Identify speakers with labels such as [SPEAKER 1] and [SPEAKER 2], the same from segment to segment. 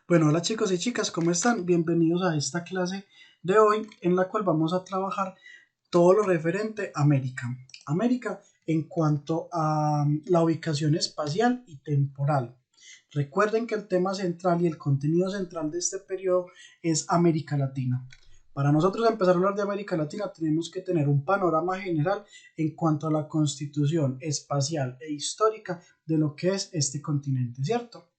[SPEAKER 1] Bueno, hola chicos y chicas, ¿cómo están? Bienvenidos a esta clase de hoy en la cual vamos a trabajar todo lo referente a América. América en cuanto a la ubicación espacial y temporal. Recuerden que el tema central y el contenido central de este periodo es América Latina. Para nosotros empezar a hablar de América Latina tenemos que tener un panorama general en cuanto a la constitución espacial e histórica de lo que es este continente, ¿cierto?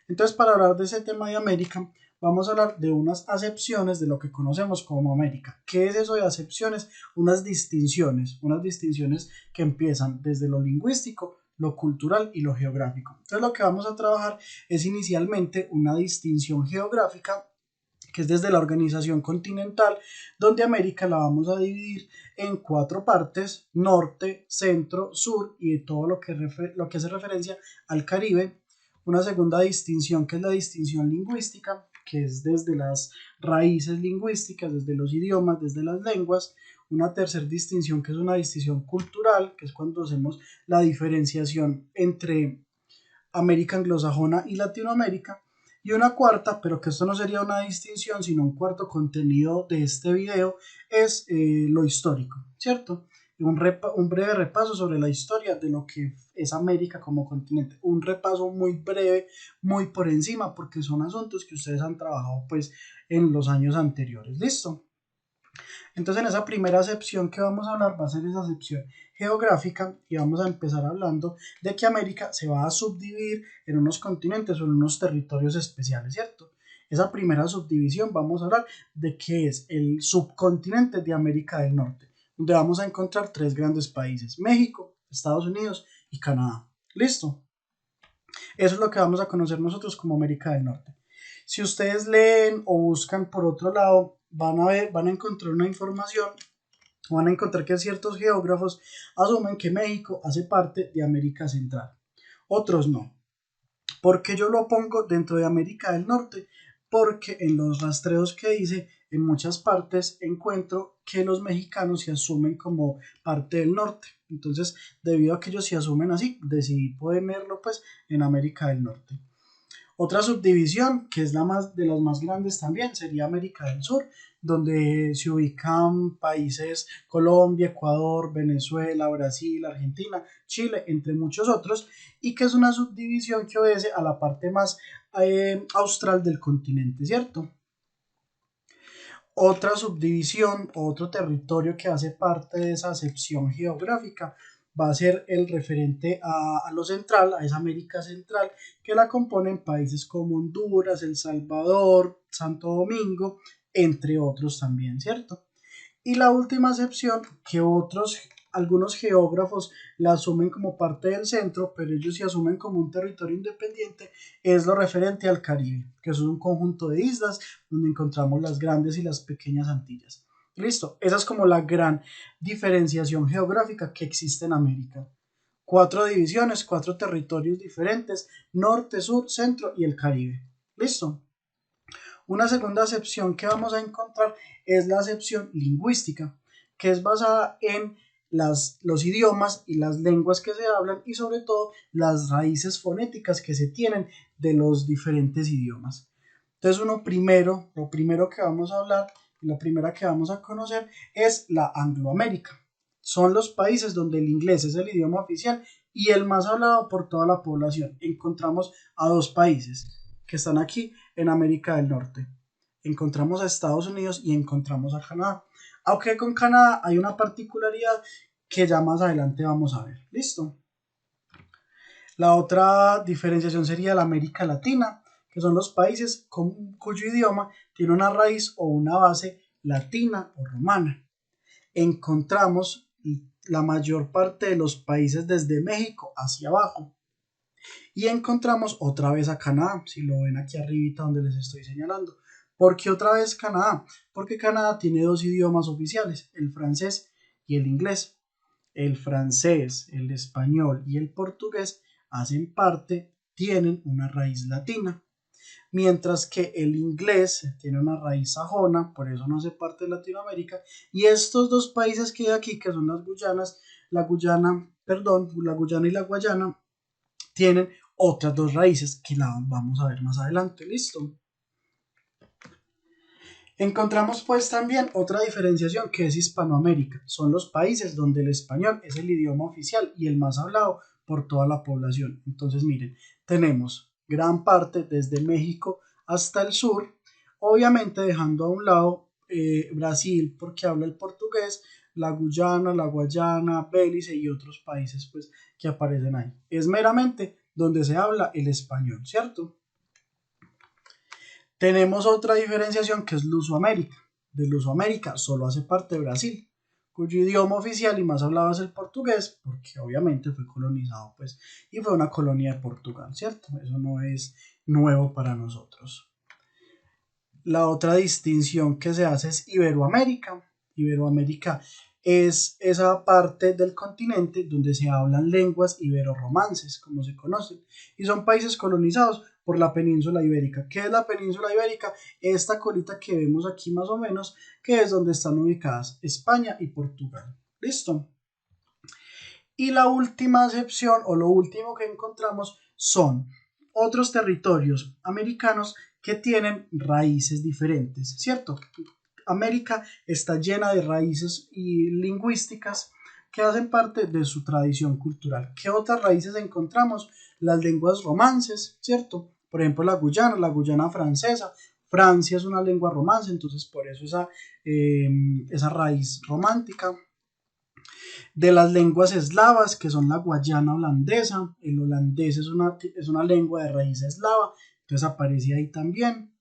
[SPEAKER 1] Entonces, para hablar de ese tema de América, vamos a hablar de unas acepciones de lo que conocemos como América. ¿Qué es eso de acepciones? Unas distinciones que empiezan desde lo lingüístico, lo cultural y lo geográfico. Entonces, lo que vamos a trabajar es inicialmente una distinción geográfica que es desde la organización continental, donde América la vamos a dividir en cuatro partes: norte, centro, sur y todo lo que hace referencia al Caribe. Una segunda distinción que es la distinción lingüística, que es desde las raíces lingüísticas, desde los idiomas, desde las lenguas. Una tercera distinción que es una distinción cultural, que es cuando hacemos la diferenciación entre América anglosajona y Latinoamérica. Y una cuarta, pero que esto no sería una distinción, sino un cuarto contenido de este video, es lo histórico, ¿cierto? Un breve repaso sobre la historia de lo que es América como continente. Un repaso muy breve, muy por encima, porque son asuntos que ustedes han trabajado pues en los años anteriores. ¿Listo? Entonces, en esa primera acepción que vamos a hablar va a ser esa acepción geográfica y vamos a empezar hablando de que América se va a subdividir en unos continentes o en unos territorios especiales, ¿cierto? Esa primera subdivisión vamos a hablar de qué es el subcontinente de América del Norte, donde vamos a encontrar tres grandes países: México, Estados Unidos y Canadá. ¿Listo? Eso es lo que vamos a conocer nosotros como América del Norte. Si ustedes leen o buscan por otro lado, van a encontrar una información, van a encontrar que ciertos geógrafos asumen que México hace parte de América Central, otros no. ¿Por qué yo lo pongo dentro de América del Norte? Porque en los rastreos que hice, en muchas partes encuentro que los mexicanos se asumen como parte del norte. Entonces, debido a que ellos se asumen así, decidí ponerlo pues en América del Norte. Otra subdivisión, que es la más de las más grandes también, sería América del Sur, donde se ubican países Colombia, Ecuador, Venezuela, Brasil, Argentina, Chile, entre muchos otros, y que es una subdivisión que obedece a la parte más austral del continente, ¿cierto? Otra subdivisión, otro territorio que hace parte de esa sección geográfica va a ser el referente a lo central, a esa América Central, que la componen países como Honduras, El Salvador, Santo Domingo, entre otros también, ¿cierto? Y la última excepción, que algunos geógrafos la asumen como parte del centro, pero ellos sí asumen como un territorio independiente, es lo referente al Caribe, que es un conjunto de islas donde encontramos las grandes y las pequeñas Antillas. Listo, esa es como la gran diferenciación geográfica que existe en América. Cuatro divisiones, cuatro territorios diferentes: norte, sur, centro y el Caribe. Listo. Una segunda acepción que vamos a encontrar es la acepción lingüística, que es basada en los idiomas y las lenguas que se hablan y sobre todo las raíces fonéticas que se tienen de los diferentes idiomas. Entonces, lo primero que vamos a hablar, la primera que vamos a conocer es la Angloamérica. Son los países donde el inglés es el idioma oficial y el más hablado por toda la población. Encontramos a dos países que están aquí en América del Norte. Encontramos a Estados Unidos y encontramos a Canadá. Aunque con Canadá hay una particularidad que ya más adelante vamos a ver. ¿Listo? La otra diferenciación sería la América Latina, que son los países cuyo idioma tiene una raíz o una base latina o romana. Encontramos la mayor parte de los países desde México hacia abajo. Y encontramos otra vez a Canadá, si lo ven aquí arribita donde les estoy señalando. ¿Por qué otra vez Canadá? Porque Canadá tiene dos idiomas oficiales: el francés y el inglés. El francés, el español y el portugués tienen una raíz latina, mientras que el inglés tiene una raíz sajona, por eso no hace parte de Latinoamérica. Y estos dos países que hay aquí, que son las Guyanas, la Guyana y la Guayana, tienen otras dos raíces que la vamos a ver más adelante. ¿Listo? Encontramos pues también otra diferenciación que es Hispanoamérica. Son los países donde el español es el idioma oficial y el más hablado por toda la población. Entonces miren, tenemos gran parte desde México hasta el sur, obviamente dejando a un lado Brasil porque habla el portugués, la Guyana, la Guayana, Belice y otros países pues que aparecen ahí. Es meramente donde se habla el español, ¿cierto? Tenemos otra diferenciación que es Lusoamérica. De Lusoamérica solo hace parte de Brasil, cuyo idioma oficial y más hablado es el portugués, porque obviamente fue colonizado pues y fue una colonia de Portugal, ¿cierto? Eso no es nuevo para nosotros. La otra distinción que se hace es Iberoamérica. Iberoamérica es esa parte del continente donde se hablan lenguas ibero-romances, como se conocen, y son países colonizados por la península ibérica. ¿Qué es la península ibérica? Esta colita que vemos aquí más o menos, que es donde están ubicadas España y Portugal. ¿Listo? Y la última acepción o lo último que encontramos son otros territorios americanos que tienen raíces diferentes, ¿cierto? América está llena de raíces y lingüísticas que hacen parte de su tradición cultural. ¿Qué otras raíces encontramos? Las lenguas romances, ¿cierto? Por ejemplo, la Guyana francesa. Francia es una lengua romance, entonces por eso esa raíz romántica. De las lenguas eslavas, que son la guayana holandesa, el holandés es una lengua de raíz eslava, entonces aparece ahí también.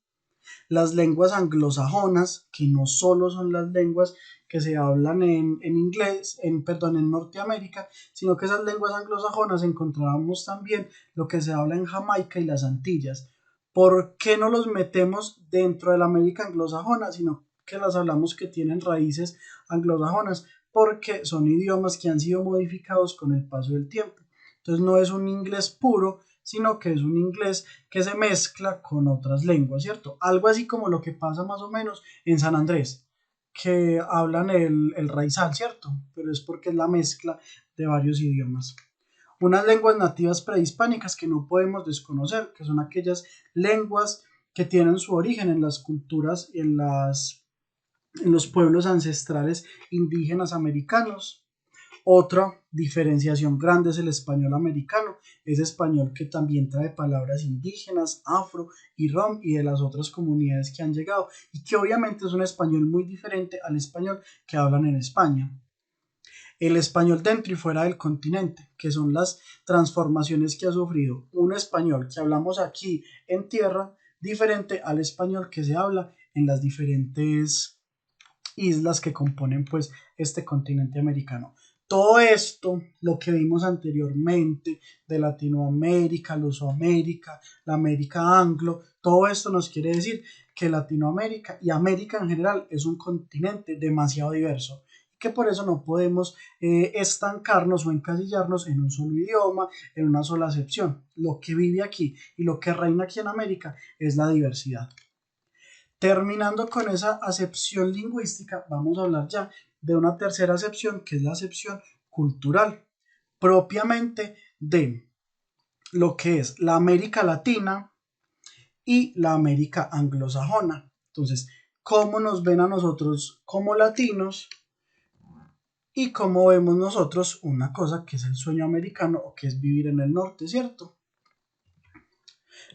[SPEAKER 1] Las lenguas anglosajonas, que no solo son las lenguas que se hablan en inglés, en Norteamérica, sino que esas lenguas anglosajonas encontrábamos también lo que se habla en Jamaica y las Antillas. ¿Por qué no los metemos dentro de la América anglosajona, sino que las hablamos que tienen raíces anglosajonas? Porque son idiomas que han sido modificados con el paso del tiempo. Entonces no es un inglés puro, sino que es un inglés que se mezcla con otras lenguas, ¿cierto? Algo así como lo que pasa más o menos en San Andrés, que hablan el raizal, ¿cierto? Pero es porque es la mezcla de varios idiomas. Unas lenguas nativas prehispánicas que no podemos desconocer, que son aquellas lenguas que tienen su origen en las culturas, en los pueblos ancestrales indígenas americanos. Otra diferenciación grande es el español americano, es español que también trae palabras indígenas, afro y rom y de las otras comunidades que han llegado y que obviamente es un español muy diferente al español que hablan en España. El español dentro y fuera del continente, que son las transformaciones que ha sufrido un español que hablamos aquí en tierra, diferente al español que se habla en las diferentes islas que componen pues este continente americano. Todo esto, lo que vimos anteriormente de Latinoamérica, Lusoamérica, la América Anglo, todo esto nos quiere decir que Latinoamérica y América en general es un continente demasiado diverso, que por eso no podemos estancarnos o encasillarnos en un solo idioma, en una sola acepción. Lo que vive aquí y lo que reina aquí en América es la diversidad. Terminando con esa acepción lingüística, vamos a hablar ya de una tercera acepción, que es la acepción cultural, propiamente de lo que es la América Latina y la América anglosajona. Entonces, ¿cómo nos ven a nosotros como latinos y cómo vemos nosotros una cosa que es el sueño americano o que es vivir en el norte, ¿cierto?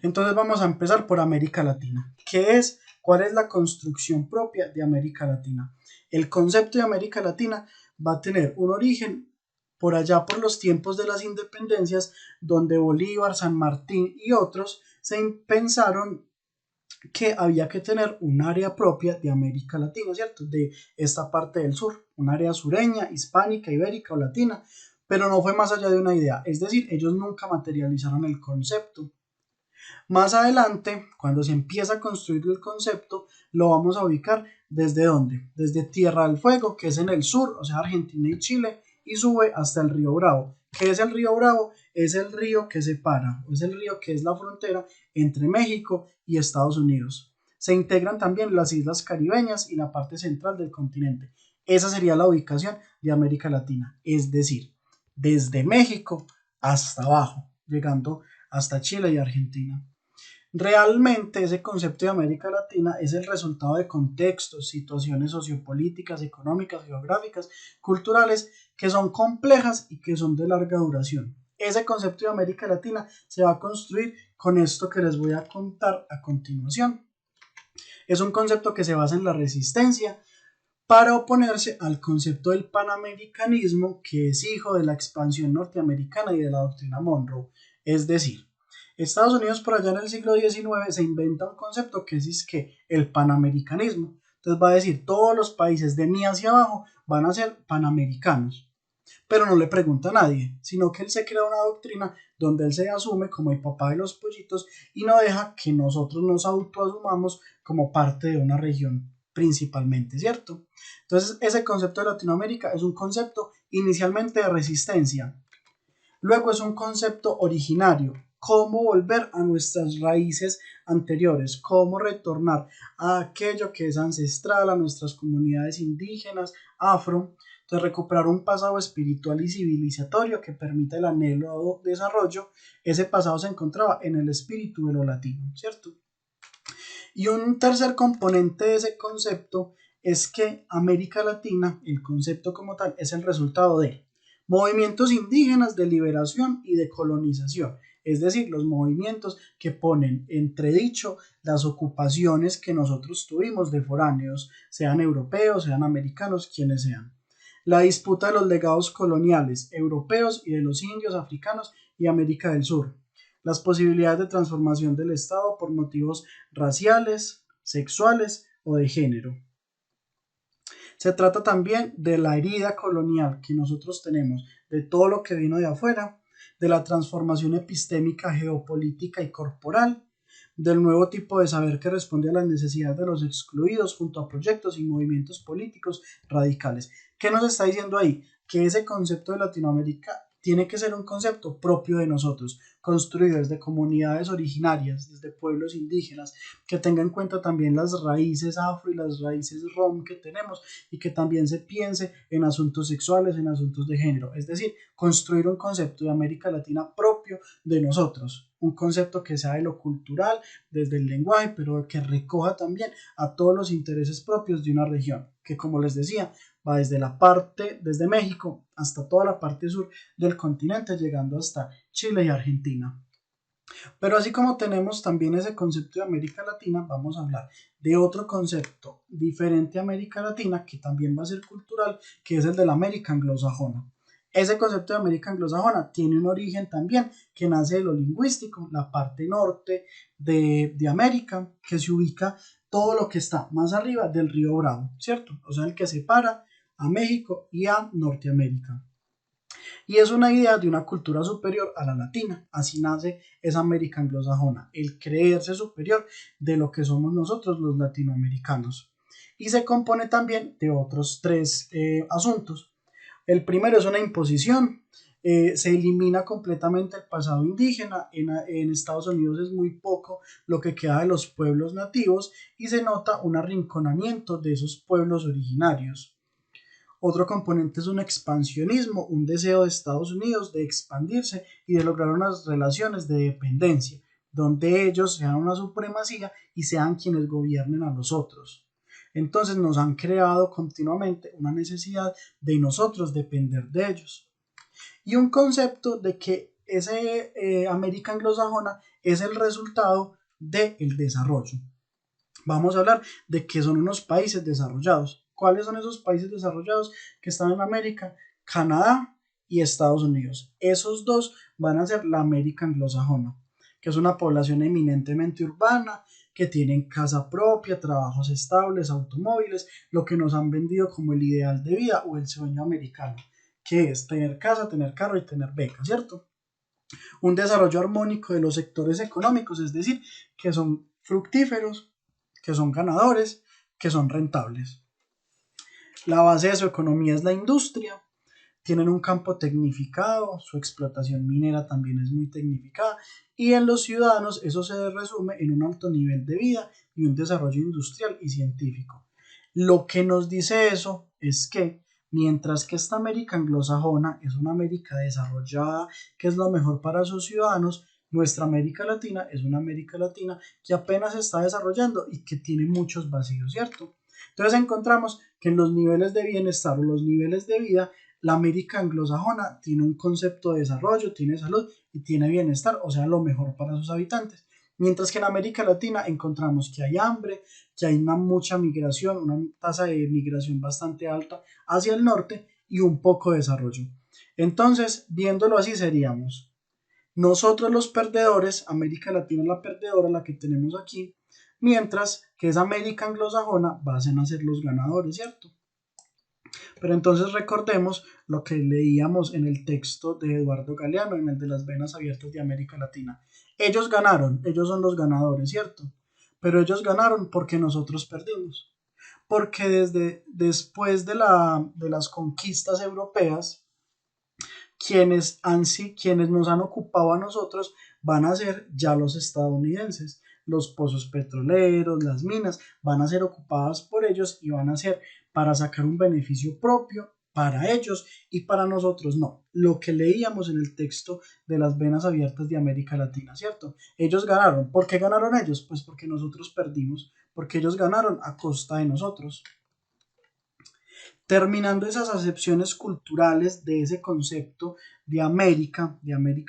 [SPEAKER 1] Entonces vamos a empezar por América Latina. ¿Qué es? ¿Cuál es la construcción propia de América Latina? El concepto de América Latina va a tener un origen por allá por los tiempos de las independencias, donde Bolívar, San Martín y otros se pensaron que había que tener un área propia de América Latina, ¿cierto? De esta parte del sur, un área sureña, hispánica, ibérica o latina, pero no fue más allá de una idea, es decir, ellos nunca materializaron el concepto. Más adelante, cuando se empieza a construir el concepto, lo vamos a ubicar desde dónde? Desde Tierra del Fuego, que es en el sur, o sea, Argentina y Chile, y sube hasta el río Bravo. ¿Qué es el río Bravo? Es el río que separa, es el río que es la frontera entre México y Estados Unidos. Se integran también las islas caribeñas y la parte central del continente. Esa sería la ubicación de América Latina, es decir, desde México hasta abajo, llegando hasta Chile y Argentina. Realmente ese concepto de América Latina es el resultado de contextos, situaciones sociopolíticas, económicas, geográficas, culturales, que son complejas y que son de larga duración. Ese concepto de América Latina se va a construir con esto que les voy a contar a continuación. Es un concepto que se basa en la resistencia para oponerse al concepto del panamericanismo, que es hijo de la expansión norteamericana y de la doctrina Monroe. Es decir, Estados Unidos por allá en el siglo XIX se inventa un concepto que es que el panamericanismo. Entonces va a decir, todos los países de mí hacia abajo van a ser panamericanos. Pero no le pregunta a nadie, sino que él se crea una doctrina donde él se asume como el papá de los pollitos y no deja que nosotros nos autoasumamos como parte de una región principalmente, ¿cierto? Entonces, ese concepto de Latinoamérica es un concepto inicialmente de resistencia, luego es un concepto originario, cómo volver a nuestras raíces anteriores, cómo retornar a aquello que es ancestral, a nuestras comunidades indígenas, afro, entonces recuperar un pasado espiritual y civilizatorio que permita el anhelado desarrollo. Ese pasado se encontraba en el espíritu de lo latino, ¿cierto? Y un tercer componente de ese concepto es que América Latina, el concepto como tal, es el resultado de movimientos indígenas de liberación y de colonización, es decir, los movimientos que ponen entredicho las ocupaciones que nosotros tuvimos de foráneos, sean europeos, sean americanos, quienes sean. La disputa de los legados coloniales europeos y de los indios, africanos y América del Sur, las posibilidades de transformación del Estado por motivos raciales, sexuales o de género. Se trata también de la herida colonial que nosotros tenemos, de todo lo que vino de afuera, de la transformación epistémica, geopolítica y corporal, del nuevo tipo de saber que responde a las necesidades de los excluidos junto a proyectos y movimientos políticos radicales. ¿Qué nos está diciendo ahí? Que ese concepto de Latinoamérica tiene que ser un concepto propio de nosotros, construido desde comunidades originarias, desde pueblos indígenas, que tenga en cuenta también las raíces afro y las raíces rom que tenemos y que también se piense en asuntos sexuales, en asuntos de género, es decir, construir un concepto de América Latina propio de nosotros, un concepto que sea de lo cultural, desde el lenguaje, pero que recoja también a todos los intereses propios de una región, que como les decía, va desde México hasta toda la parte sur del continente, llegando hasta Chile y Argentina. Pero así como tenemos también ese concepto de América Latina, vamos a hablar de otro concepto diferente a América Latina, que también va a ser cultural, que es el de la América anglosajona. Ese concepto de América anglosajona tiene un origen también que nace de lo lingüístico, la parte norte de América, que se ubica todo lo que está más arriba del río Bravo, ¿cierto? O sea, el que separa a México y a Norteamérica. Y es una idea de una cultura superior a la latina. Así nace esa América anglosajona, el creerse superior de lo que somos nosotros los latinoamericanos. Y se compone también de otros tres asuntos. El primero es una imposición. Se elimina completamente el pasado indígena. En Estados Unidos es muy poco lo que queda de los pueblos nativos y se nota un arrinconamiento de esos pueblos originarios. Otro componente es un expansionismo, un deseo de Estados Unidos de expandirse y de lograr unas relaciones de dependencia, donde ellos sean una supremacía y sean quienes gobiernen a los otros. Entonces nos han creado continuamente una necesidad de nosotros depender de ellos. Y un concepto de que ese América anglosajona es el resultado del desarrollo. Vamos a hablar de que son unos países desarrollados. ¿Cuáles son esos países desarrollados que están en América? Canadá y Estados Unidos. Esos dos van a ser la América anglosajona, que es una población eminentemente urbana, que tienen casa propia, trabajos estables, automóviles, lo que nos han vendido como el ideal de vida o el sueño americano, que es tener casa, tener carro y tener beca, ¿cierto? Un desarrollo armónico de los sectores económicos, es decir, que son fructíferos, que son ganadores, que son rentables. La base de su economía es la industria, tienen un campo tecnificado, su explotación minera también es muy tecnificada y en los ciudadanos eso se resume en un alto nivel de vida y un desarrollo industrial y científico. Lo que nos dice eso es que mientras que esta América anglosajona es una América desarrollada, que es lo mejor para sus ciudadanos, Nuestra América Latina es una América Latina que apenas se está desarrollando y que tiene muchos vacíos, ¿cierto? Entonces encontramos que en los niveles de bienestar o los niveles de vida, la América anglosajona tiene un concepto de desarrollo, tiene salud y tiene bienestar, o sea, lo mejor para sus habitantes. Mientras que en América Latina encontramos que hay hambre, que hay mucha migración, una tasa de migración bastante alta hacia el norte y un poco de desarrollo. Entonces, viéndolo así, seríamos nosotros los perdedores, América Latina es la perdedora, la que tenemos aquí, mientras que esa América anglosajona van a ser los ganadores, ¿cierto? Pero entonces recordemos lo que leíamos en el texto de Eduardo Galeano, en el de las venas abiertas de América Latina. Ellos ganaron, ellos son los ganadores, ¿cierto? Pero ellos ganaron porque nosotros perdimos. Porque después de las conquistas europeas, quienes nos han ocupado a nosotros van a ser ya los estadounidenses. Los pozos petroleros, las minas, van a ser ocupadas por ellos y van a ser para sacar un beneficio propio para ellos y para nosotros no. Lo que leíamos en el texto de las venas abiertas de América Latina, ¿cierto? Ellos ganaron. ¿Por qué ganaron ellos? Pues porque nosotros perdimos, porque ellos ganaron a costa de nosotros. Terminando esas acepciones culturales de ese concepto de América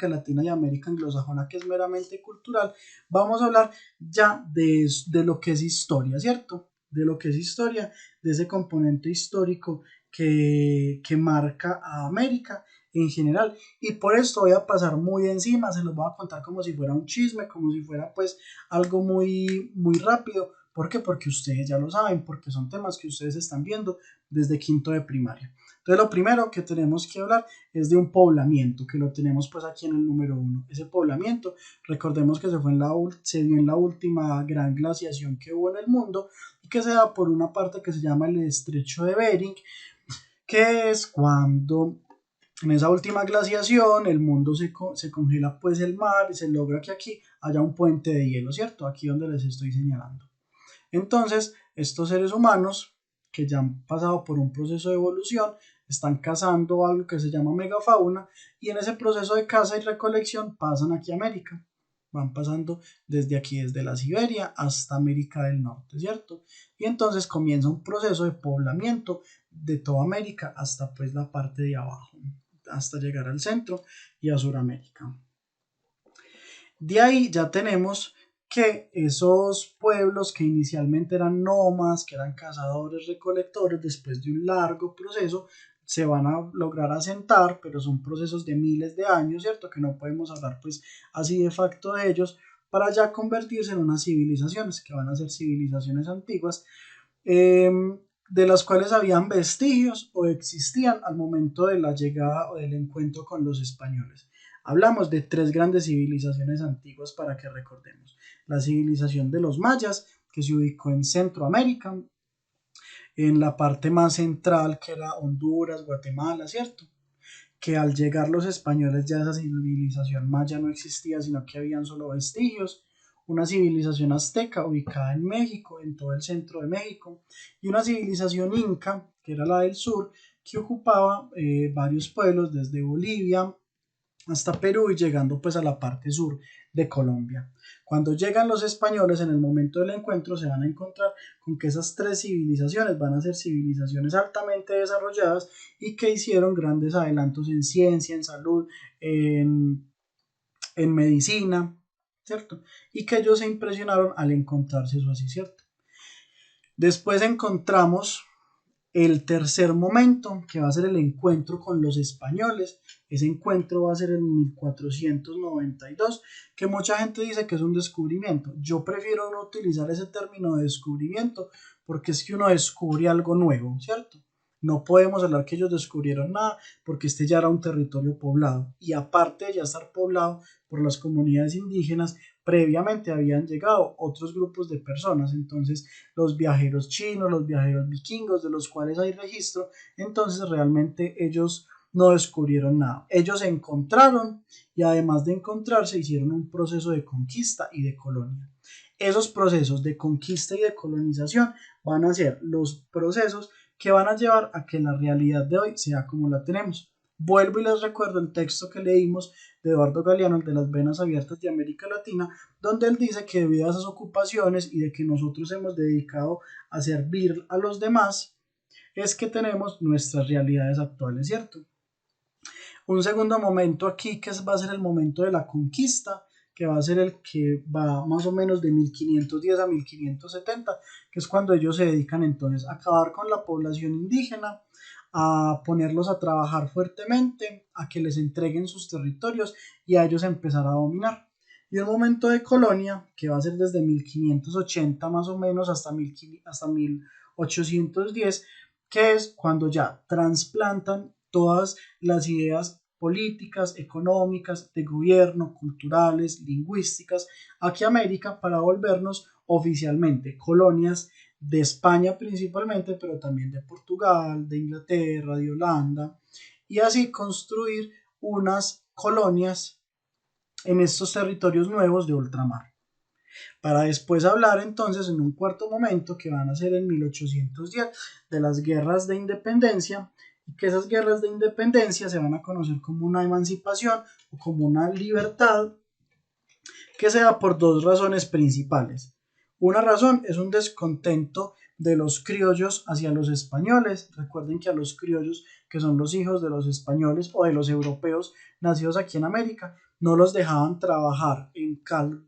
[SPEAKER 1] Latina y América anglosajona, que es meramente cultural, vamos a hablar ya de lo que es historia, ¿cierto? De lo que es historia, de ese componente histórico que marca a América en general. Y por esto voy a pasar muy encima, se los voy a contar como si fuera un chisme, como si fuera pues algo muy rápido. ¿Por qué? Porque ustedes ya lo saben, porque son temas que ustedes están viendo desde quinto de primaria. Entonces lo primero que tenemos que hablar es de un poblamiento, que lo tenemos pues aquí en el número 1. Ese poblamiento, recordemos que se dio en la última gran glaciación que hubo en el mundo y que se da por una parte que se llama el estrecho de Bering, que es cuando en esa última glaciación el mundo se congela pues el mar y se logra que aquí haya un puente de hielo, ¿cierto? Aquí donde les estoy señalando. Entonces, estos seres humanos que ya han pasado por un proceso de evolución están cazando algo que se llama megafauna y en ese proceso de caza y recolección pasan aquí a América. Van pasando desde aquí, desde la Siberia hasta América del Norte, ¿cierto? Y entonces comienza un proceso de poblamiento de toda América hasta pues la parte de abajo, hasta llegar al centro y a Sudamérica. De ahí ya tenemos que esos pueblos que inicialmente eran nómadas, que eran cazadores, recolectores, después de un largo proceso, se van a lograr asentar, pero son procesos de miles de años, ¿cierto? Que no podemos hablar pues así de facto de ellos, para ya convertirse en unas civilizaciones, que van a ser civilizaciones antiguas, eh, de las cuales habían vestigios o existían al momento de la llegada o del encuentro con los españoles. Hablamos de tres grandes civilizaciones antiguas para que recordemos. La civilización de los mayas, que se ubicó en Centroamérica, en la parte más central, que era Honduras, Guatemala, ¿cierto? Que al llegar los españoles ya esa civilización maya no existía, sino que habían solo vestigios. Una civilización azteca ubicada en México, en todo el centro de México, y una civilización inca, que era la del sur, que ocupaba varios pueblos desde Bolivia hasta Perú y llegando pues a la parte sur de Colombia. Cuando llegan los españoles en el momento del encuentro se van a encontrar con que esas tres civilizaciones van a ser civilizaciones altamente desarrolladas y que hicieron grandes adelantos en ciencia, en salud, en medicina, ¿cierto? Y que ellos se impresionaron al encontrarse eso así, ¿cierto? Después encontramos el tercer momento, que va a ser el encuentro con los españoles. Ese encuentro va a ser en 1492, que mucha gente dice que es un descubrimiento. Yo prefiero no utilizar ese término de descubrimiento porque es que uno descubre algo nuevo, ¿cierto? No podemos hablar que ellos descubrieron nada porque este ya era un territorio poblado y aparte de ya estar poblado por las comunidades indígenas, previamente habían llegado otros grupos de personas, entonces los viajeros chinos, los viajeros vikingos, de los cuales hay registro, entonces realmente ellos no descubrieron nada. Ellos se encontraron y además de encontrarse hicieron un proceso de conquista y de colonia. Esos procesos de conquista y de colonización van a ser los procesos que van a llevar a que la realidad de hoy sea como la tenemos. Vuelvo y les recuerdo el texto que leímos de Eduardo Galeano, el de las venas abiertas de América Latina, donde él dice que debido a esas ocupaciones y de que nosotros hemos dedicado a servir a los demás, es que tenemos nuestras realidades actuales, ¿cierto? Un segundo momento aquí que va a ser el momento de la conquista, que va a ser el que va más o menos de 1510 a 1570, que es cuando ellos se dedican entonces a acabar con la población indígena, a ponerlos a trabajar fuertemente, a que les entreguen sus territorios y a ellos empezar a dominar. Y un momento de colonia, que va a ser desde 1580 más o menos hasta 1810, que es cuando ya trasplantan todas las ideas políticas, económicas, de gobierno, culturales, lingüísticas, aquí a América para volvernos oficialmente colonias de España principalmente, pero también de Portugal, de Inglaterra, de Holanda, y así construir unas colonias en estos territorios nuevos de ultramar. Para después hablar entonces en un cuarto momento, que van a ser en 1810, de las guerras de independencia, y que esas guerras de independencia se van a conocer como una emancipación o como una libertad que se da por dos razones principales. Una razón es un descontento de los criollos hacia los españoles. Recuerden que a los criollos, que son los hijos de los españoles o de los europeos nacidos aquí en América, no los dejaban trabajar en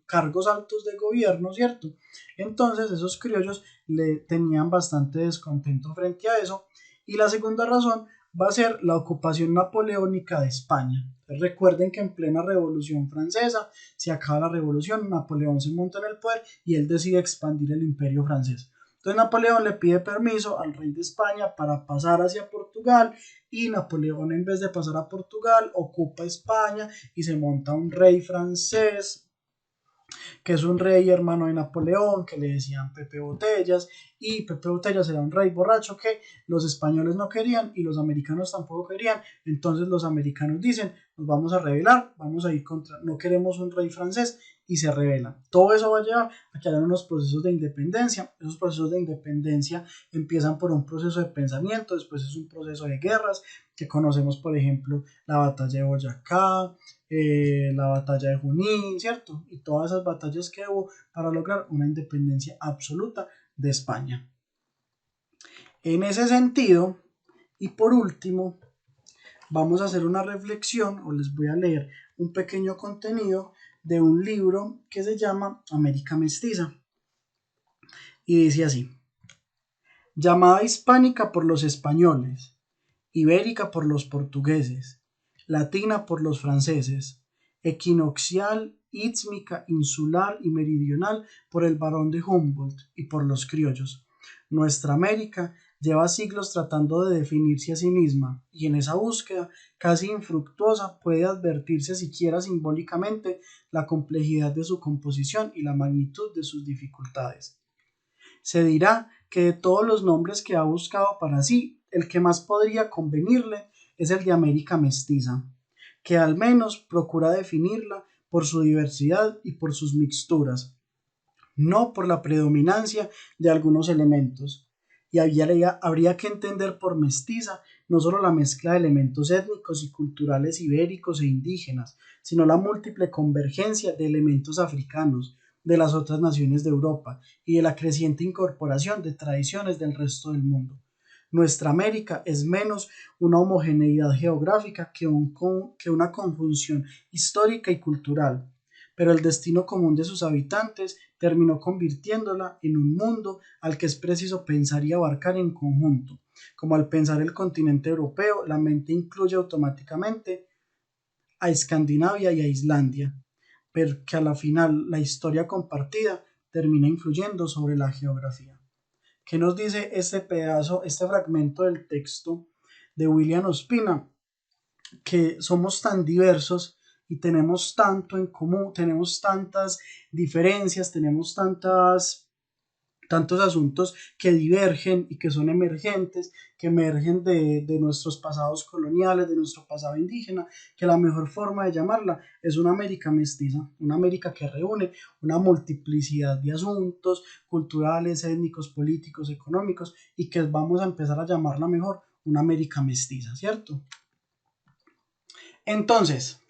[SPEAKER 1] cargos altos de gobierno, ¿cierto? Entonces esos criollos le tenían bastante descontento frente a eso. Y la segunda razón va a ser la ocupación napoleónica de España. Recuerden que en plena Revolución Francesa se acaba la revolución, Napoleón se monta en el poder y él decide expandir el imperio francés. Entonces Napoleón le pide permiso al rey de España para pasar hacia Portugal y Napoleón, en vez de pasar a Portugal, ocupa España y se monta un rey francés que es un rey hermano de Napoleón, que le decían Pepe Botellas, y Pepe Botellas era un rey borracho que los españoles no querían y los americanos tampoco querían. Entonces los americanos dicen, nos vamos a rebelar, vamos a ir contra, no queremos un rey francés, y se rebelan. Todo eso va a llevar a que hayan unos procesos de independencia. Esos procesos de independencia empiezan por un proceso de pensamiento, después es un proceso de guerras, que conocemos, por ejemplo, la batalla de Boyacá, la batalla de Junín, ¿cierto? Y todas esas batallas que hubo para lograr una independencia absoluta de España. En ese sentido, y por último, vamos a hacer una reflexión o les voy a leer un pequeño contenido de un libro que se llama América Mestiza. Y dice así: llamada hispánica por los españoles, ibérica por los portugueses, latina por los franceses, equinoccial, istmica, insular y meridional por el barón de Humboldt y por los criollos. Nuestra América lleva siglos tratando de definirse a sí misma, y en esa búsqueda, casi infructuosa, puede advertirse siquiera simbólicamente la complejidad de su composición y la magnitud de sus dificultades. Se dirá que de todos los nombres que ha buscado para sí, el que más podría convenirle es el de América Mestiza, que al menos procura definirla por su diversidad y por sus mixturas, no por la predominancia de algunos elementos. Y habría que entender por mestiza no solo la mezcla de elementos étnicos y culturales ibéricos e indígenas, sino la múltiple convergencia de elementos africanos, de las otras naciones de Europa y de la creciente incorporación de tradiciones del resto del mundo. Nuestra América es menos una homogeneidad geográfica que una conjunción histórica y cultural, pero el destino común de sus habitantes terminó convirtiéndola en un mundo al que es preciso pensar y abarcar en conjunto. Como al pensar el continente europeo, la mente incluye automáticamente a Escandinavia y a Islandia, pero que a la final la historia compartida termina influyendo sobre la geografía. ¿Qué nos dice este pedazo, este fragmento del texto de William Ospina? Que somos tan diversos y tenemos tanto en común, tenemos tantas diferencias, tenemos tantos asuntos que divergen y que son emergentes, que emergen de nuestros pasados coloniales, de nuestro pasado indígena, que la mejor forma de llamarla es una América mestiza, una América que reúne una multiplicidad de asuntos culturales, étnicos, políticos, económicos, y que vamos a empezar a llamarla mejor una América mestiza, ¿cierto? Entonces,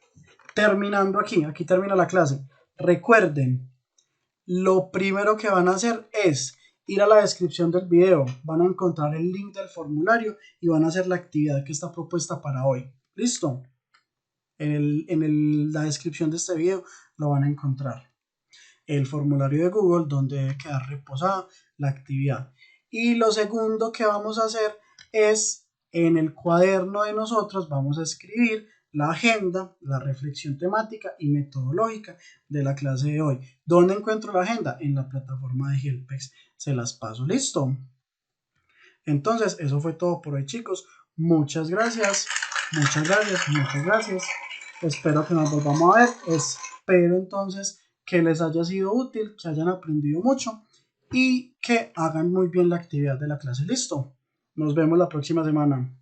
[SPEAKER 1] terminando aquí termina la clase. Recuerden, lo primero que van a hacer es ir a la descripción del video, van a encontrar el link del formulario y van a hacer la actividad que está propuesta para hoy. ¿Listo? En la descripción de este video lo van a encontrar el formulario de Google donde debe quedar reposada la actividad. Y lo segundo que vamos a hacer es en el cuaderno de nosotros vamos a escribir la agenda, la reflexión temática y metodológica de la clase de hoy. ¿Dónde encuentro la agenda? En la plataforma de Helpex. Se las paso. ¿Listo? Entonces, eso fue todo por hoy, chicos. Muchas gracias. Muchas gracias. Muchas gracias. Espero que nos volvamos a ver. Espero entonces que les haya sido útil, que hayan aprendido mucho y que hagan muy bien la actividad de la clase. Listo. Nos vemos la próxima semana.